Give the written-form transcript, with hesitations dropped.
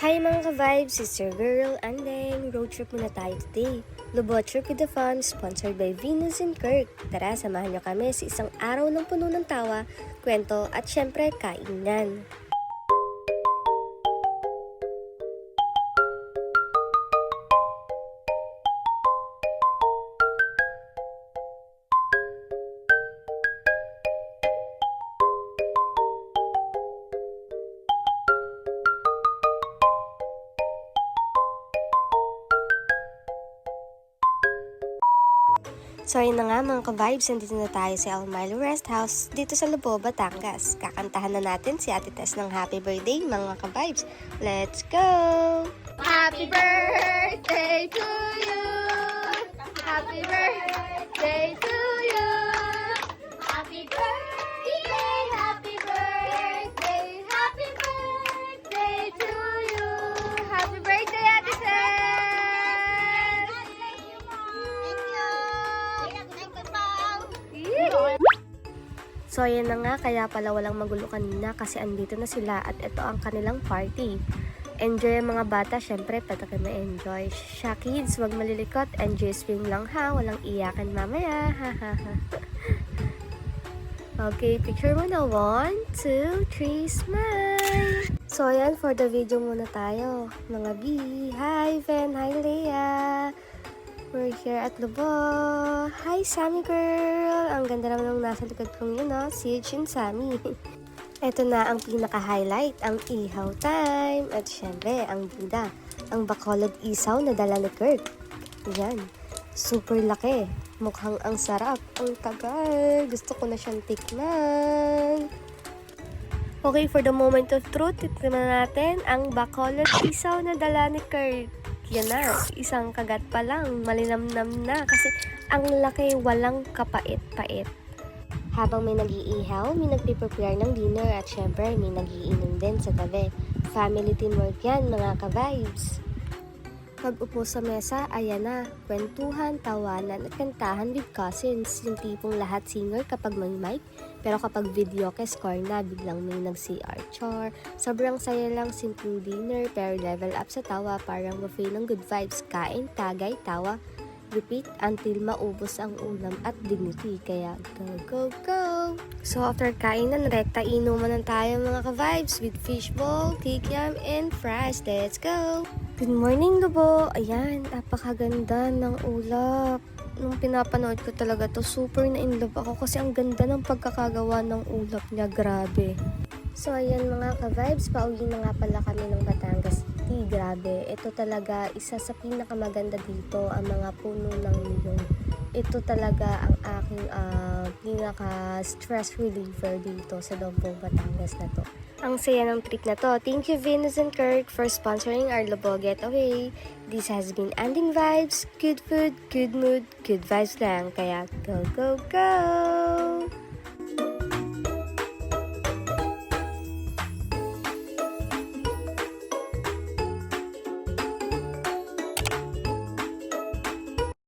Hi mga ka-vibes, sister girl, Andeng. Road trip muna tayo today. Lubot Trip with the Fun, sponsored by Venus and Kirk. Tara, samahan nyo kami sa isang araw ng puno ng tawa, kwento at syempre kainan. So ayun na nga mga ka-vibes, nandito na tayo sa El Milo Rest House dito sa Lubo, Batangas. Kakantahan na natin si Ate Tess ng happy birthday mga ka-vibes. Let's go! Happy birthday to you. Happy birthday to you. Happy birthday, happy birthday, happy birthday to you. Happy birthday, Ate Tess. So ayan na nga, kaya pala walang magulo kanina kasi andito na sila at ito ang kanilang party. Enjoy ang mga bata, syempre pwede kayo ma-enjoy. Siya kids, wag malilikot, enjoy swing lang ha, walang iyakan mamaya, ha ha ha. Okay, picture mo na, 1, 2, 3, smile! So ayan, for the video muna tayo, mga B. Hi Ven, hi Leah! We're here at Lubo. Hi, Sammy girl! Ang ganda naman ng nasa likod kong yun, no? Siege and Sammy. Ito na ang pinaka-highlight, ang ihaw time. At syempre, ang bida, ang bacolod isaw na dala ni Kirk. Yan. Super laki. Mukhang ang sarap. Ang tagal. Gusto ko na siyang tikman. Okay, for the moment of truth, tikman natin ang bacolod isaw na dala ni Kirk. Yan na, isang kagat pa lang, malinamnam na kasi ang laki, walang kapait-pait. Habang may nag-iihaw, may nagpiprepare ng dinner at syempre may nag-iinom din sa tabi. Family teamwork yan mga ka-vibes. Pag upo sa mesa, ayan na, kwentuhan, tawanan at kantahan with cousins. Yung tipong lahat singer kapag may mic, pero kapag video score na, biglang may nag-CR char. Sobrang saya lang, simple dinner, pero level up sa tawa, parang buffet ng good vibes, kain, tagay, tawa. Repeat until maubos ang ulam at dignity. Kaya go, go, go! So after kainan, rekta inuman na tayo mga ka-vibes with fishball, kikiam, and fries. Let's go! Good morning, Lubo! Ayan, napakaganda ng ulap. Nung pinapanood ko talaga to, super na in love ako kasi ang ganda ng pagkakagawa ng ulap niya. Grabe. So ayan mga ka-vibes, pauwi na nga pala kami ng Batangas City. Grabe, ito talaga isa sa pinakamaganda dito, ang mga puno ng niyong. Ito talaga ang aking pinaka-stress reliever dito sa Lobo, Batangas na to. Ang saya ng trip na to. Thank you Venus and Kirk for sponsoring our Lobo Getaway. This has been Ending Vibes, good food, good mood, good vibes lang. Kaya go, go, go!